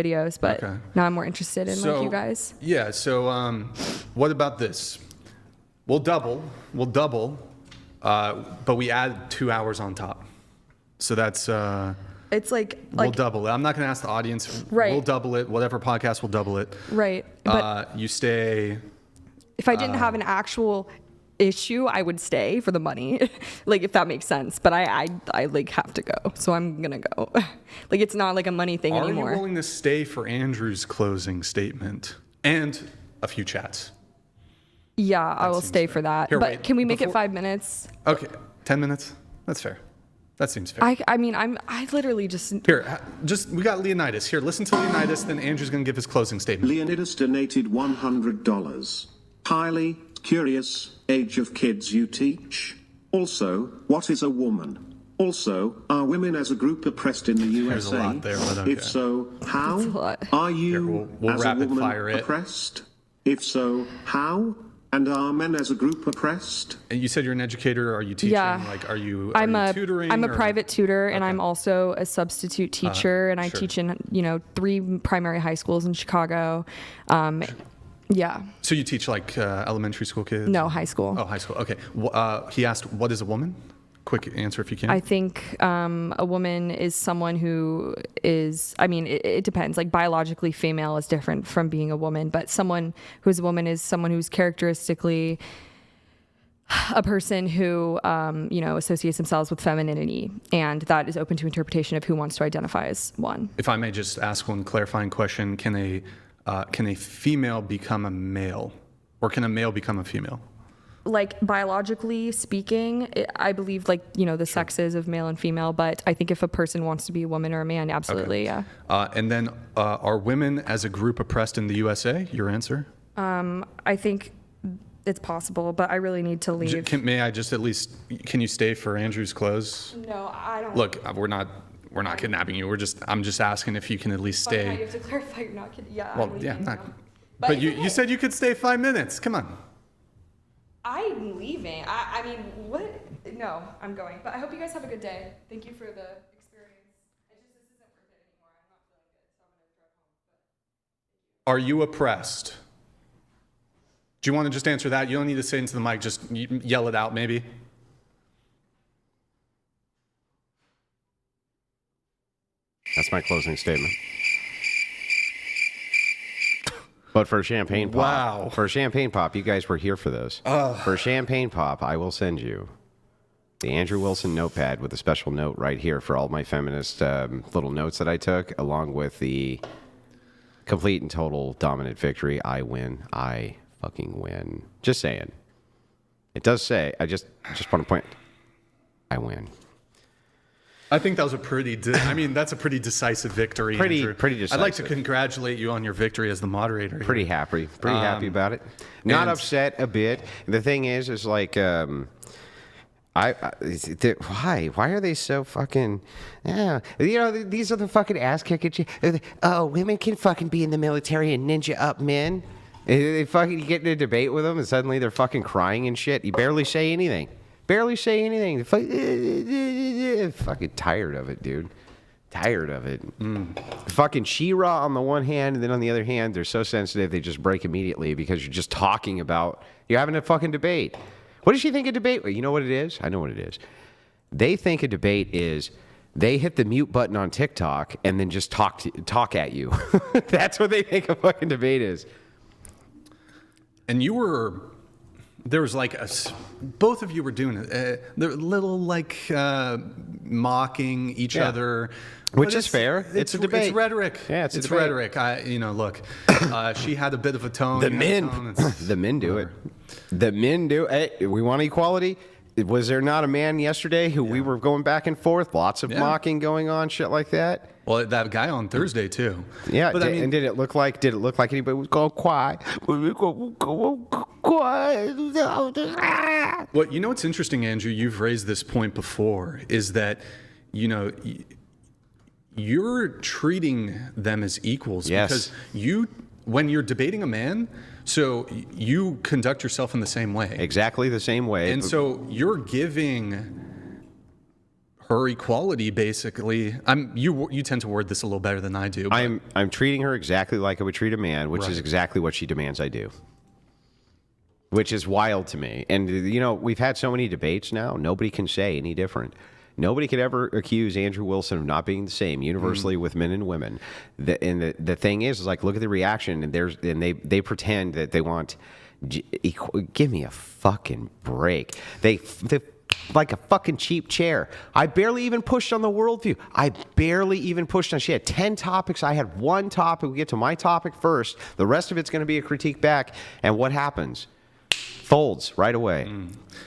videos, but now I'm more interested in like you guys. Yeah. So what about this? We'll double, but we add 2 hours on top. So that's it's like we'll double it. I'm not going to ask the audience. Right. We'll double it. Whatever podcast, we'll double it. Right. But you stay. If I didn't have an actual issue, I would stay for the money, like if that makes sense. But I like have to go, so I'm gonna go. Like it's not like a money thing anymore. Are you willing to stay for Andrew's closing statement and a few chats? Yeah, I will stay for that. Here, but wait, can we make it 5 minutes? Okay, 10 minutes. That's fair. That seems fair. I mean, I literally just here. We got Leonidas here. Listen to Leonidas, then Andrew's gonna give his closing statement. Leonidas donated $100. Kylie, curious, age of kids you teach? Also, what is a woman? Also, are women as a group oppressed in the USA? There's a lot there, but okay. If so, how? That's a lot. Are you Here, we'll as a rapid woman fire it. oppressed? If so, how? And are men as a group oppressed? And you said you're an educator. Are you teaching? Yeah. Like, are you tutoring? I'm a private tutor, and I'm also a substitute teacher, and I teach in 3 primary high schools in Chicago. Yeah. So you teach like elementary school kids? No, high school. Oh, high school. Okay. He asked, what is a woman? Quick answer if you can. I think a woman is someone who is, I mean, it depends. Like biologically, female is different from being a woman, but someone who's a woman is someone who's characteristically a person who, associates themselves with femininity, and that is open to interpretation of who wants to identify as one. If I may just ask one clarifying question, can a female become a male, or can a male become a female? Like biologically speaking, I believe the sexes of male and female, but I think if a person wants to be a woman or a man, absolutely, okay. Yeah. And then are women as a group oppressed in the USA? Your answer? I think it's possible, but I really need to leave. May I just at least, can you stay for Andrew's close? No, I don't. Look, we're not kidnapping you. I'm just asking if you can at least stay. You have to clarify you're not kidding. Yeah. Well, yeah, not. But you said you could stay 5 minutes. Come on. I'm leaving. I mean, what? No, I'm going. But I hope you guys have a good day. Thank you for the experience. This isn't worth it anymore. I'm not feeling good, so I'm gonna drive home. Are you oppressed? Do you want to just answer that? You don't need to say into the mic. Just yell it out, maybe. That's my closing statement. But for Champagne Pop, wow. For Champagne Pop, you guys were here for those. For Champagne Pop, I will send you the Andrew Wilson notepad with a special note right here for all my feminist little notes that I took, along with the complete and total dominant victory. I win. I fucking win. Just saying. It does say, I just want to point, I win. I think that was that's a pretty decisive victory. Pretty I'd decisive. like to congratulate you on your victory as the moderator. Pretty happy about it. Not upset a bit. The thing is like, why are they so fucking, these are the fucking ass kicking. Oh, women can fucking be in the military and ninja up men. They fucking get in a debate with them and suddenly they're fucking crying and shit. You barely say anything. Fucking tired of it, dude. Tired of it. Fucking She-Ra on the one hand, and then on the other hand, they're so sensitive they just break immediately because you're just talking about, you're having a fucking debate. What does she think a debate? You know what it is? I know what it is. They think a debate is they hit the mute button on TikTok and then just talk at you. That's what they think a fucking debate is. And there was both of you were doing it. They're little mocking each other. Which is fair. It's a debate. It's rhetoric. Yeah, it's rhetoric. Look, she had a bit of a tone. The men do it. The men do it. Hey, we want equality. Was there not a man yesterday who we were going back and forth? Lots of mocking going on, shit like that. Well, that guy on Thursday too. Yeah, but and did it look like anybody was going quiet? Well, what's interesting, Andrew, you've raised this point before, is that, you're treating them as equals. Yes. Because when you're debating a man, so you conduct yourself in the same way. Exactly the same way. And so you're giving her equality, basically. You tend to word this a little better than I do. But I'm treating her exactly like I would treat a man, which is Right. exactly what she demands I do. Which is wild to me. And, you know, we've had so many debates now, nobody can say any different. Nobody could ever accuse Andrew Wilson of not being the same universally with men and women. The thing is like, look at the reaction, and they pretend that they want, give me a fucking break. They like a fucking cheap chair. I barely even pushed on the worldview. I barely even pushed on. She had 10 topics. I had one topic. We get to my topic first. The rest of it's going to be a critique back. And what happens? Folds right away.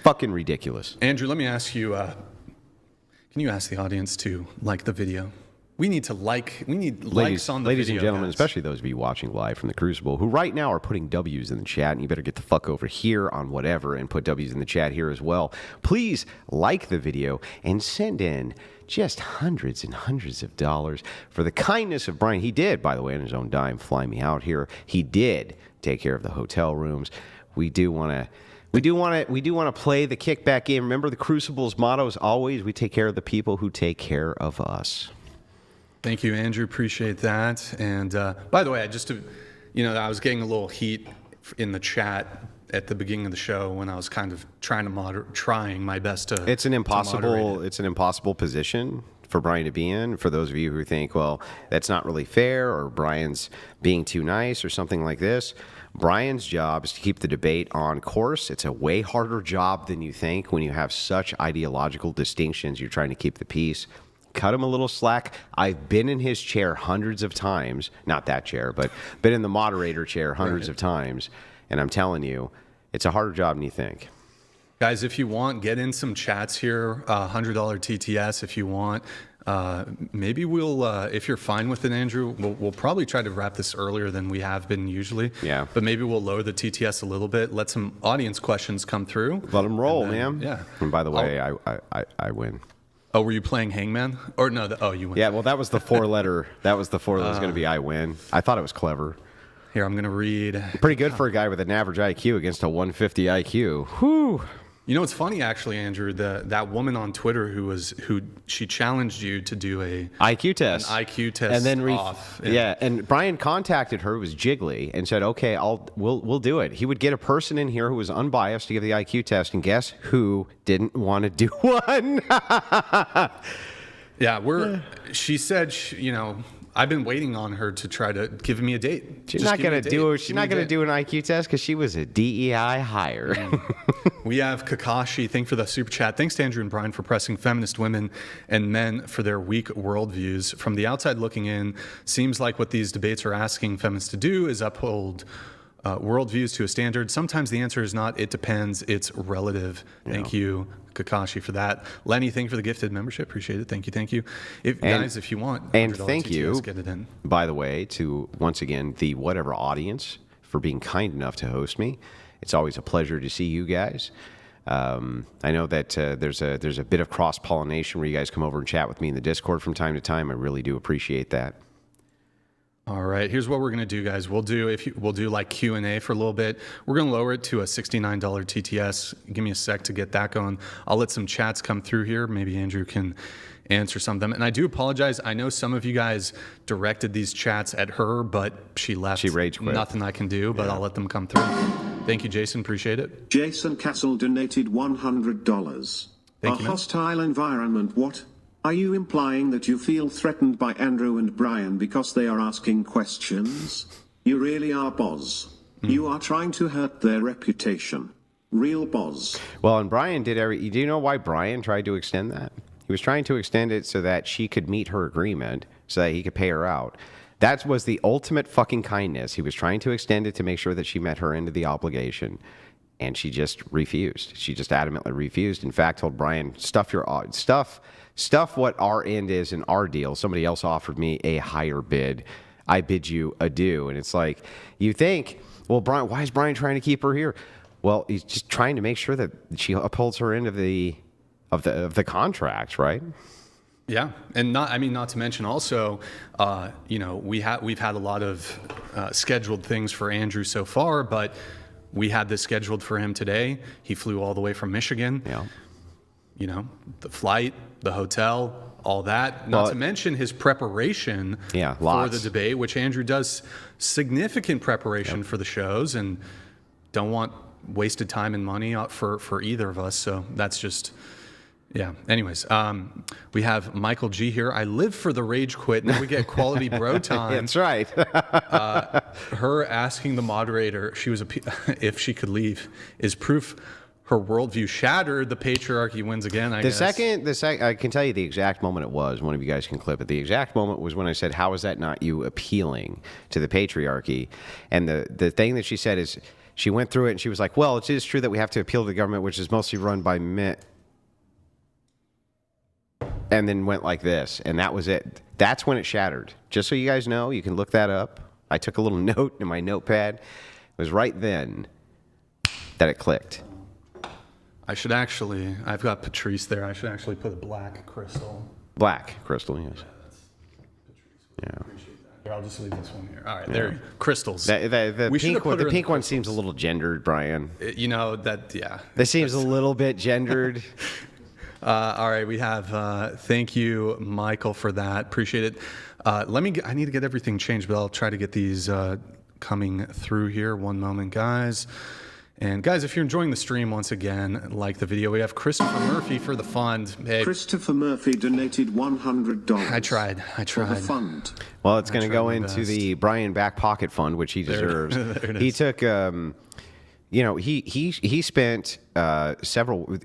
Fucking ridiculous. Andrew, let me ask you, can you ask the audience to like the video? We need likes on the ladies video, and gentlemen, guys. especially those of you watching live from the Crucible, who right now are putting W's in the chat, and you better get the fuck over here on whatever and put W's in the chat here as well. Please like the video and send in just hundreds and hundreds of dollars for the kindness of Brian. He did, by the way, on his own dime, fly me out here. He did take care of the hotel rooms. We do want to play the kickback game. Remember, the Crucible's motto is always, we take care of the people who take care of us. Thank you, Andrew. Appreciate that. And by the way, I was getting a little heat in the chat at the beginning of the show when I was kind of trying my best to. It's an to moderate it. impossible position for Brian to be in. For those of you who think, well, that's not really fair, or Brian's being too nice, or something like this. Brian's job is to keep the debate on course. It's a way harder job than you think when you have such ideological distinctions. You're trying to keep the peace. Cut him a little slack. I've been in his chair hundreds of times. Not that chair, but been in the moderator chair hundreds of times. And I'm telling you, it's a harder job than you think. Guys, if you want, get in some chats here. $100 TTS if you want. Maybe we'll, if you're fine with it, Andrew, we'll probably try to wrap this earlier than we have been usually. Yeah. But maybe we'll lower the TTS a little bit, let some audience questions come through. Let them roll, And then, man. Yeah. And by the way, I win. Oh, were you playing Hangman? Or no, you win. Yeah, well, that was the four-letter. That was going to be I win. I thought it was clever. Here, I'm going to read. Pretty good for a guy with an average IQ against a 150 IQ. Whew. You know, it's funny actually, Andrew. That woman on Twitter who she challenged you to do a IQ test. An IQ test, and then off. Yeah, and Brian contacted her, who was Jiggly, and said, "Okay, we'll do it." He would get a person in here who was unbiased to give the IQ test, and guess who didn't want to do one? Yeah, she said, I've been waiting on her to try to give me a date. She's not going to do. She's not going to do an IQ test because she was a DEI hire. We have Kakashi. Thanks for the super chat. Thanks to Andrew and Brian for pressing feminist women and men for their weak worldviews. From the outside looking in, seems like what these debates are asking feminists to do is uphold worldviews to a standard. Sometimes the answer is not. It depends. It's relative. Thank you, Kakashi, for that. Lenny, thank you for the gifted membership. Appreciate it. Thank you. Guys, if you want, and $100 thank TTS, you, get it in. by the way, to once again the whatever audience for being kind enough to host me. It's always a pleasure to see you guys. I know that there's a bit of cross pollination where you guys come over and chat with me in the Discord from time to time. I really do appreciate that. All right, here's what we're gonna do, guys. We'll do like Q&A for a little bit. We're gonna lower it to a $69 TTS. Give me a sec to get that going. I'll let some chats come through here. Maybe Andrew can answer some of them. And I do apologize. I know some of you guys directed these chats at her, but she left. She rage quit. Nothing I can do, but I'll let them come through. Thank you, Jason. Appreciate it. Jason Castle donated $100. Thank A you, man. hostile environment. What? Are you implying that you feel threatened by Andrew and Brian because they are asking questions? You really are, Boz. You are trying to hurt their reputation. Real Boz. Well, and Brian did do you know why Brian tried to extend that? He was trying to extend it so that she could meet her agreement, so that he could pay her out. That was the ultimate fucking kindness. He was trying to extend it to make sure that she met her end of the obligation. And she just refused. She just adamantly refused. In fact, told Brian, stuff what our end is in our deal. Somebody else offered me a higher bid. I bid you adieu. And it's like, you think, well, Brian, why is Brian trying to keep her here? Well, he's just trying to make sure that she upholds her end of the contract, right? Yeah, and not to mention also, we've had a lot of scheduled things for Andrew so far, but we had this scheduled for him today. He flew all the way from Michigan. Yeah. The flight, the hotel, all that. Not to mention his preparation for lots. the debate, which Andrew does significant preparation for the shows, and don't want wasted time and money for either of us. So that's just... Yeah. Anyways, we have Michael G here. I live for the rage quit. Now we get quality bro time. That's right. Her asking the moderator if she could leave is proof her worldview shattered. The patriarchy wins again. I guess. I can tell you the exact moment it was. One of you guys can clip it. The exact moment was when I said, "How is that not you appealing to the patriarchy?" And the thing that she said is, she went through it and she was like, "Well, it is true that we have to appeal to the government, which is mostly run by men." And then went like this, and that was it. That's when it shattered. Just so you guys know, you can look that up. I took a little note in my notepad. It was right then that it clicked. I've got Patrice there. I should actually put a black crystal. Black crystal, yes. Yeah. Here, I'll just leave this one here. All right, there. Crystals. The pink one seems a little gendered, Brian. You know, that, yeah. This seems a little bit gendered. All right, we have, thank you, Michael, for that. Appreciate it. I need to get everything changed, but I'll try to get these coming through here. One moment, guys. And guys, if you're enjoying the stream, once again, like the video. We have Christopher Murphy for the fund. Hey, Christopher Murphy donated $100. I tried. For the fund. Well, it's going to go into the Brian Back Pocket Fund, which he deserves. There it is. He took... he spent several.